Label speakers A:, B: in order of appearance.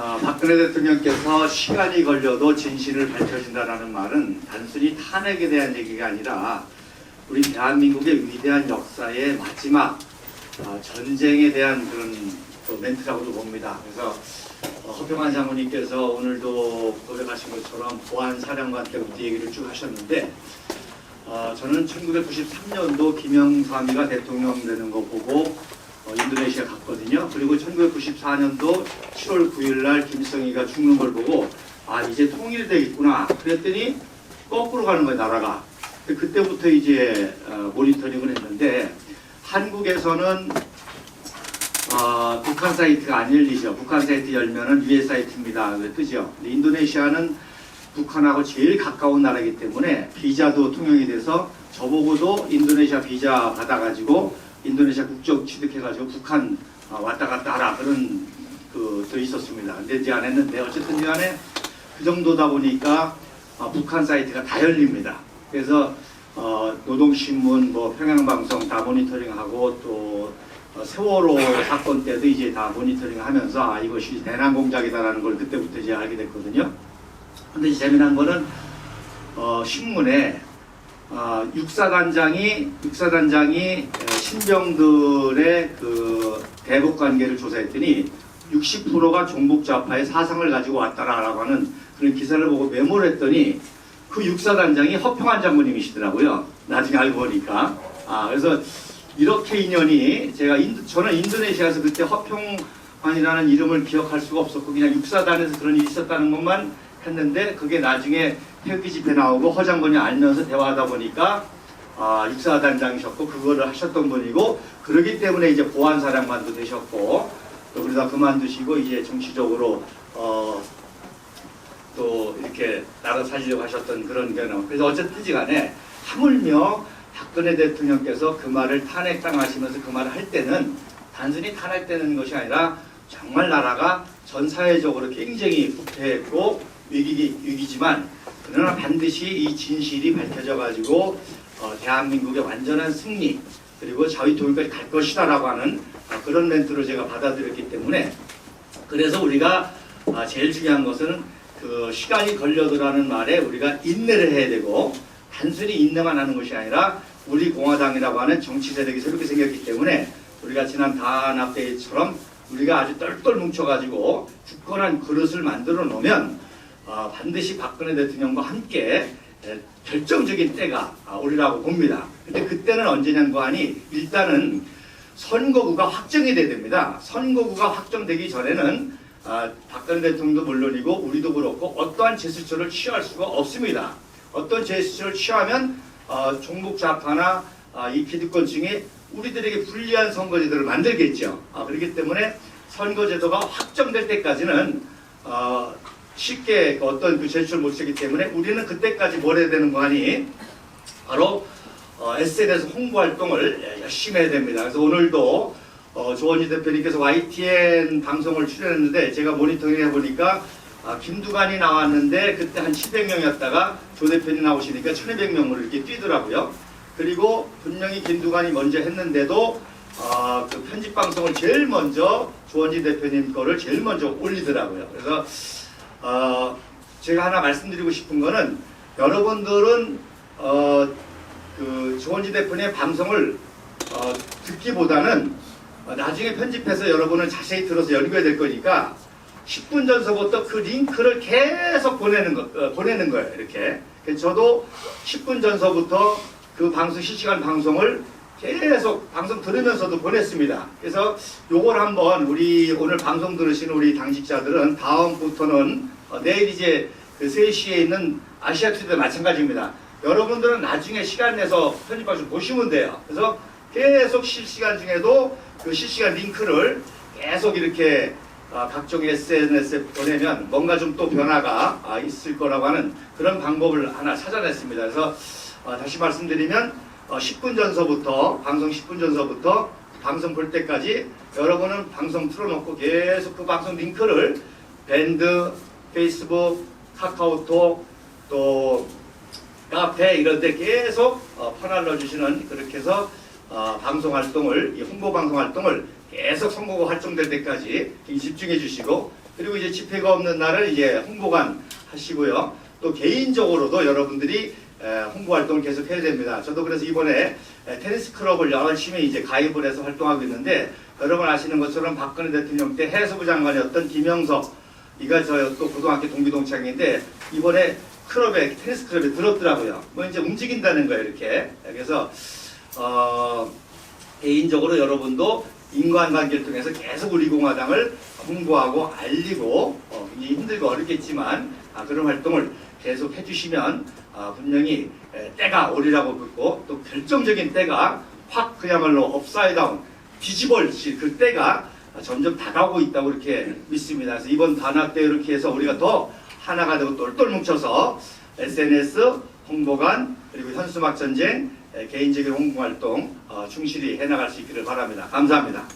A: 박근혜 대통령께서 시간이 걸려도 진실을 밝혀진다는 말은 단순히 탄핵에 대한 얘기가 아니라 우리 대한민국의 위대한 역사의 마지막 전쟁에 대한 그런 멘트라고도 봅니다. 그래서 허평환 장군님께서 오늘도 고백하신 것처럼 보안사령관 때부터 얘기를 쭉 하셨는데 저는 1993년도 김영삼이가 대통령 되는 거 보고 인도네시아 갔거든요. 그리고 1994년도 7월 9일 날 김일성이가 죽는 걸 보고 이제 통일되겠구나. 그랬더니 거꾸로 가는 거예요, 나라가. 그때부터 이제 모니터링을 했는데 한국에서는 북한 사이트가 안 열리죠. 북한 사이트 열면은 유해 사이트입니다. 그랬죠. 인도네시아는 북한하고 제일 가까운 나라이기 때문에 비자도 통용이 돼서 저보고도 인도네시아 비자 받아가지고 인도네시아 국적 취득해가지고 북한 왔다 갔다 하라 그런 또 있었습니다. 근데 이제 안 했는데 어쨌든 간에 그 정도다 보니까 북한 사이트가 다 열립니다. 그래서 노동신문, 평양방송 다 모니터링하고 또 세월호 사건 때도 이제 다 모니터링하면서 이것이 대남 공작이다라는 걸 그때부터 이제 알게 됐거든요. 근데 재미난 거는 신문에 육사단장이 신병들의 그 대북 관계를 조사했더니 60%가 종북 좌파의 사상을 가지고 왔다라고 하는 그런 기사를 보고 메모를 했더니 그 육사단장이 허평환 장군님이시더라고요. 나중에 알고 보니까. 그래서 이렇게 인연이 저는 인도네시아에서 그때 허평환이라는 이름을 기억할 수가 없었고 그냥 육사단에서 그런 일이 있었다는 것만 했는데 그게 나중에 태극기 집회 나오고 허 장군이 알면서 대화하다 보니까 육사단장이셨고 그거를 하셨던 분이고 그러기 때문에 이제 보안사령관도 되셨고 또 그러다 그만두시고 이제 정치적으로 또 이렇게 나라 살리려고 하셨던 그런 경우. 그래서 어쨌든지 간에 하물며 박근혜 대통령께서 그 말을 탄핵당하시면서 그 말을 할 때는 단순히 탄핵되는 것이 아니라 정말 나라가 전 사회적으로 굉장히 부패했고 위기지만 그러나 반드시 이 진실이 밝혀져 가지고 대한민국의 완전한 승리 그리고 자유통일까지 갈 것이다 라고 하는 그런 멘트로 제가 받아들였기 때문에 그래서 우리가 제일 중요한 것은 그 시간이 걸려도라는 말에 우리가 인내를 해야 되고 단순히 인내만 하는 것이 아니라 우리 공화당이라고 하는 정치 세력이 새롭게 생겼기 때문에 우리가 지난 다나페이처럼 우리가 아주 똘똘 뭉쳐가지고 굳건한 그릇을 만들어 놓으면 반드시 박근혜 대통령과 함께 결정적인 때가 오리라고 봅니다. 근데 그때는 언제냐는 거 아니 일단은 선거구가 확정이 돼야 됩니다. 선거구가 확정되기 전에는 박근혜 대통령도 물론이고 우리도 그렇고 어떠한 제스처를 취할 수가 없습니다. 어떤 제스처를 취하면 종북 좌파나 이 기득권층이 우리들에게 불리한 선거제도를 만들겠죠. 그렇기 때문에 선거제도가 확정될 때까지는 쉽게 어떤 그 제스처를 못 쓰기 때문에 우리는 그때까지 뭘 해야 되는 거 아니 바로 SNS 홍보활동을 열심히 해야 됩니다. 그래서 오늘도 조원희 대표님께서 YTN 방송을 출연했는데 제가 모니터링 해보니까 김두관이 나왔는데 그때 한 700명이었다가 조 대표님 나오시니까 1200명으로 이렇게 뛰더라고요. 그리고 분명히 김두관이 먼저 했는데도 그 편집 방송을 제일 먼저 조원희 대표님 거를 제일 먼저 올리더라고요. 그래서 제가 하나 말씀드리고 싶은 거는 여러분들은 그 조원희 대표님의 방송을 듣기보다는 나중에 편집해서 여러분은 자세히 들어서 연구해야 될 거니까 10분 전서부터 그 링크를 계속 보내는 거예요. 이렇게. 저도 10분 전서부터 그 방송 실시간 방송을 계속 방송 들으면서도 보냈습니다. 그래서 요걸 한번 우리 오늘 방송 들으시는 우리 당직자들은 다음부터는 내일 이제 그 3시에 있는 아시아투데이도 마찬가지입니다. 여러분들은 나중에 시간 내서 편집하셔서 보시면 돼요. 그래서 계속 실시간 중에도 그 실시간 링크를 계속 이렇게 각종 SNS에 보내면 뭔가 좀 또 변화가 있을 거라고 하는 그런 방법을 하나 찾아냈습니다. 그래서 다시 말씀드리면 10분 전서부터 방송 10분 전서부터 방송 볼 때까지 여러분은 방송 틀어놓고 계속 그 방송 링크를 밴드, 페이스북, 카카오톡 또 카페 이런 데 계속 퍼날러 주시는 그렇게 해서 방송 활동을 홍보 방송 활동을 계속 선거가 활동될 때까지 집중해 주시고 그리고 이제 집회가 없는 날은 이제 홍보관 하시고요. 또 개인적으로도 여러분들이 홍보 활동을 계속 해야 됩니다. 저도 그래서 이번에 테니스 클럽을 열심히 이제 가입을 해서 활동하고 있는데, 여러분 아시는 것처럼 박근혜 대통령 때 해수부 장관이었던 김영석, 이가 저 또 고등학교 동기동창인데 이번에 클럽에, 테니스 클럽에 들었더라고요. 뭐 이제 움직인다는 거예요, 이렇게. 그래서 개인적으로 여러분도 인간관계를 통해서 계속 우리 공화당을 홍보하고 알리고, 힘들고 어렵겠지만 그런 활동을 계속 해주시면 분명히 때가 오리라고 믿고, 또 결정적인 때가 확 그야말로 업사이드 다운 뒤집어질 그 때가 점점 다가오고 있다고 이렇게 믿습니다. 그래서 이번 단합 때 이렇게 해서 우리가 더 하나가 되고 똘똘 뭉쳐서 SNS, 홍보관, 그리고 현수막 전쟁, 개인적인 홍보 활동 충실히 해나갈 수 있기를 바랍니다. 감사합니다.